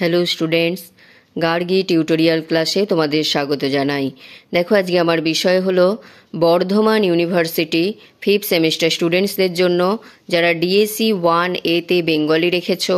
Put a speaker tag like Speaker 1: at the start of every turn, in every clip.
Speaker 1: Hello students, Gargi tutorial ক্লাসে তোমাদের স্বাগত জানাই। দেখো, আজকে আমার বিষয় হলো বর্ধমান ইউনিভার্সিটি 5th সেমিস্টার স্টুডেন্টসদের জন্য যারা ডিএসসি 1A-তে বেঙ্গলি রেখেছো,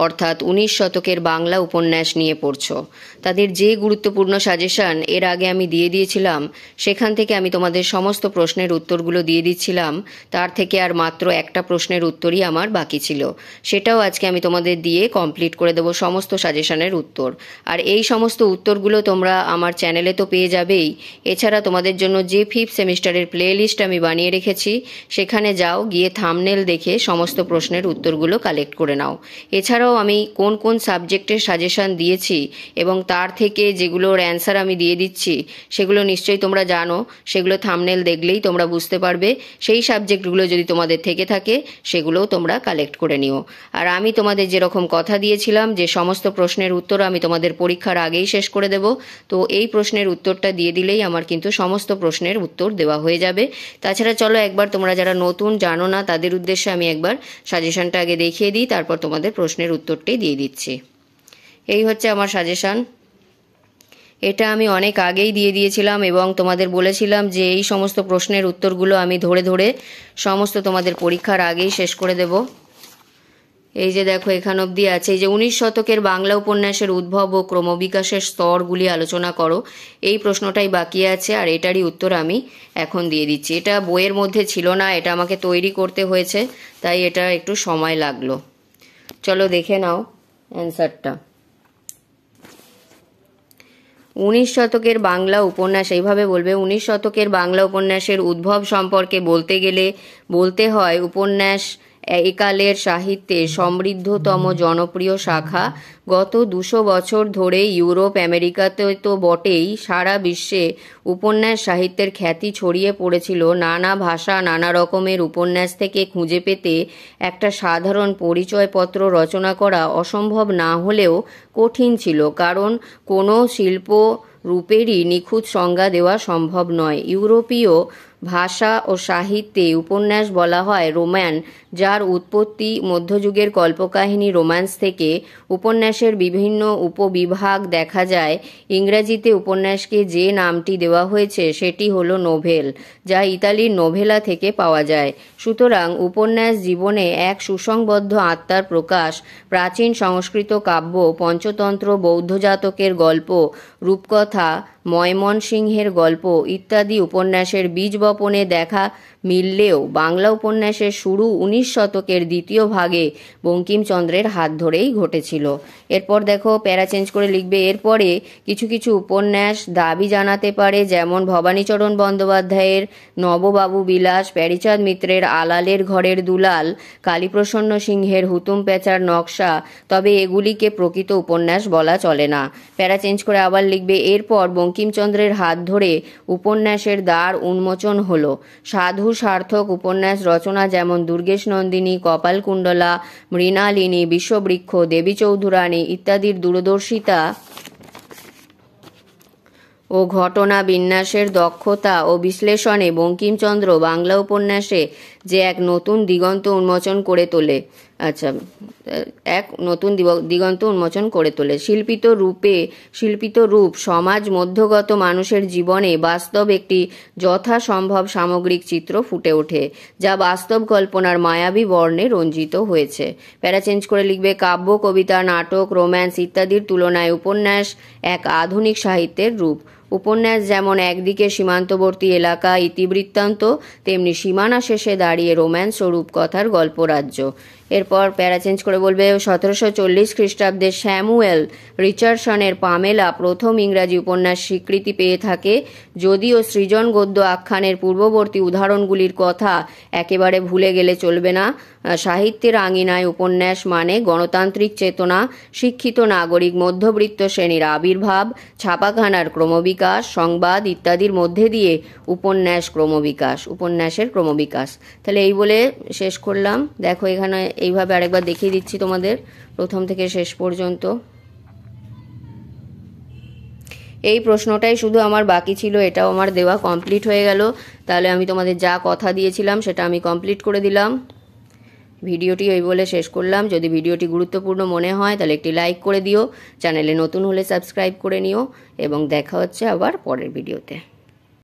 Speaker 1: অর্থাৎ 19 শতকের বাংলা উপন্যাস নিয়ে পড়ছো, তাদের যে গুরুত্বপূর্ণ সাজেশান এর আগে আমি দিয়ে দিয়েছিলাম, সেখান থেকে আমি তোমাদের সমস্ত প্রশ্নের উত্তরগুলো দিয়ে দিচ্ছিলাম। তার থেকে আর মাত্র একটা প্রশ্নের উত্তরই আমার বাকি ছিল, সেটাও আজকে আমি তোমাদের দিয়ে কমপ্লিট করে দেবো সমস্ত সাজেশানের উত্তর। আর এই সমস্ত উত্তরগুলো তোমরা আমার চ্যানেলে তো পেয়ে যাবেই, এছাড়া তোমাদের জন্য যে 5th সেমিস্টারের প্লে লিস্ট আমি বানিয়ে রেখেছি, সেখানে যাও, গিয়ে থাম্বনেল দেখে সমস্ত প্রশ্নের উত্তরগুলো কালেক্ট করে নাও। এছাড়াও আমি কোন কোন সাবজেক্টের সাজেশান দিয়েছি এবং তার থেকে যেগুলোর অ্যান্সার আমি দিয়ে দিচ্ছি সেগুলো নিশ্চয়ই তোমরা জানো, সেগুলো থাম্বনেল দেখলেই তোমরা বুঝতে পারবে। সেই সাবজেক্টগুলো যদি তোমাদের থেকে থাকে সেগুলোও তোমরা কালেক্ট করে নিও। আর আমি তোমাদের যেরকম কথা দিয়েছিলাম যে সমস্ত প্রশ্নের উত্তর আমি তোমাদের পরীক্ষার আগেই শেষ করে দেব, তো এই প্রশ্নের উত্তরটা দিয়ে দিলেই আমার কিন্তু সমস্ত প্রশ্নের উত্তর দেওয়া হয়ে যাবে। তাছাড়া চলো একবার তোমরা যারা নতুন জানো না তাদের উদ্দেশ্যে আমি একবার সাজেশনটা আগে দেখিয়ে দিই, তারপর তোমাদের প্রশ্নের উত্তরটাই দিয়ে দিচ্ছি। এই হচ্ছে আমার সাজেশন। এটা আমি অনেক আগেই দিয়ে দিয়েছিলাম এবং তোমাদের বলেছিলাম যে এই সমস্ত প্রশ্নের উত্তরগুলো আমি ধরে ধরে সমস্ত তোমাদের পরীক্ষার আগেই শেষ করে দেব। এই যে দেখো, এখান অবধি আছে এই যে 19 শতকের বাংলা উপন্যাসের উদ্ভব ও ক্রমবিকাশের স্তরগুলি আলোচনা করো, এই প্রশ্নটাই বাকি আছে, আর এটারই উত্তর আমি এখন দিয়ে দিচ্ছি। এটা বইয়ের মধ্যে ছিল না, এটা আমাকে তৈরি করতে হয়েছে, তাই এটা একটু সময় লাগলো। চলো দেখে নাও অ্যান্সারটা। 19 শতকের বাংলা উপন্যাস, এইভাবে বলবে, 19 শতকের বাংলা উপন্যাসের উদ্ভব সম্পর্কে বলতে গেলে বলতে হয় উপন্যাস একালের সাহিত্যে সমৃদ্ধতম জনপ্রিয় শাখা। গত 200 বছর ধরে ইউরোপ আমেরিকাতে তো বটেই, সারা বিশ্বে উপন্যাস সাহিত্যের খ্যাতি ছড়িয়ে পড়েছিল। নানা ভাষা, নানা রকমের উপন্যাস থেকে খুঁজে পেতে একটা সাধারণ পরিচয়পত্র রচনা করা অসম্ভব না হলেও কঠিন ছিল, কারণ কোনো শিল্প রূপেরই নিখুঁত সংজ্ঞা দেওয়া সম্ভব নয়। ইউরোপীয় ভাষা ও সাহিত্যে উপন্যাস বলা হয় রোম্যান, যার উৎপত্তি মধ্যযুগের কল্পকাহিনী রোম্যান্স থেকে। উপন্যাসের বিভিন্ন উপবিভাগ দেখা যায়। ইংরেজিতে উপন্যাসকে যে নামটি দেওয়া হয়েছে সেটি হলো নোভেল, যা ইতালির নোভেলা থেকে পাওয়া যায়। সুতরাং উপন্যাস জীবনে এক সুসংবদ্ধ আত্মার প্রকাশ। প্রাচীন সংস্কৃত কাব্য, পঞ্চতন্ত্র, বৌদ্ধ জাতকের গল্প, রূপকথা, ময়মনসিংহের গল্প ইত্যাদি উপন্যাসের বীজ বপনে দেখা মিললেও বাংলা উপন্যাসের শুরু 19 শতকের দ্বিতীয় ভাগে বঙ্কিমচন্দ্রের হাত ধরেই ঘটেছিল। এরপর দেখো, প্যারা চেঞ্জ করে লিখবে, এরপরে কিছু কিছু উপন্যাস দাবি জানাতে পারে, যেমন ভবানীচরণ বন্দ্যোপাধ্যায়ের নববাবু বিলাস, প্যারীচাঁদ মিত্রের আলালের ঘরের দুলাল, কালীপ্রসন্ন সিংহের হুতুম প্যাঁচার নকশা, তবে এগুলিকে প্রকৃত উপন্যাস বলা চলে না। প্যারা চেঞ্জ করে আবার লিখবে, এরপর বঙ্কিমচন্দ্রের হাত ধরে উপন্যাসের দ্বার উন্মোচন হলো। সাধু সার্থক উপন্যাস রচনা, যেমন দুর্গেশ নন্দিনী, কপালকুণ্ডলা, মৃণালিনী, বিশ্ববৃক্ষ, দেবী চৌধুরানী ইত্যাদির দূরদর্শিতা ও ঘটনা বিন্যাসের দক্ষতা ও বিশ্লেষণে বঙ্কিমচন্দ্র বাংলা উপন্যাসে যে এক নতুন দিগন্ত উন্মোচন করে তোলে শিল্পিত রূপ সমাজ মধ্যগত মানুষের জীবনে বাস্তব একটি যথাসম্ভব সামগ্রিক চিত্র ফুটে ওঠে, যা বাস্তব কল্পনার মায়াবী বর্ণে রঞ্জিত হয়েছে। প্যারা চেঞ্জ করে লিখবে, কাব্য, কবিতা, নাটক, রোম্যান্স ইত্যাদির তুলনায় উপন্যাস এক আধুনিক সাহিত্যের রূপ। উপন্যাস যেমন একদিকে সীমান্তবর্তী এলাকা ইতিবৃত্তান্ত, তেমনি সীমানা শেষে দাঁড়িয়ে রোম্যান্স ও রূপকথার গল্পরাজ্য। এরপর প্যারা চেঞ্জ করে বলবে, 1740 খ্রিস্টাব্দে স্যামুয়েল রিচার্ডসনের পামেলা প্রথম ইংরাজি উপন্যাস স্বীকৃতি পেয়ে থাকে। যদিও সৃজন গদ্য আখ্যানের পূর্ববর্তী উদাহরণগুলির কথা একেবারে ভুলে গেলে চলবে না। সাহিত্যের আঙিনায় উপন্যাস মানে গণতান্ত্রিক চেতনা, শিক্ষিত নাগরিক মধ্যবিত্ত শ্রেণীর আবির্ভাব, ছাপাখানার ক্রমবিকাশ, সংবাদ ইত্যাদির মধ্যে দিয়ে উপন্যাসের ক্রমবিকাশ। তাহলে এই বলে শেষ করলাম। দেখো, এখানে এইভাবে আরেকবার দেখিয়ে দিচ্ছি তোমাদের প্রথম থেকে শেষ পর্যন্ত। এই প্রশ্নটাই শুধু আমার বাকি ছিল, এটাও আমার দেওয়া কমপ্লিট হয়ে গেল। তাহলে আমি তোমাদের যা কথা দিয়েছিলাম সেটা আমি কমপ্লিট করে দিলাম। ভিডিওটি ওই বলে শেষ করলাম। যদি ভিডিওটি গুরুত্বপূর্ণ মনে হয় তাহলে একটি লাইক করে দিও, চ্যানেলে নতুন হলে সাবস্ক্রাইব করে নিও এবং দেখা হচ্ছে আবার পরের ভিডিওতে।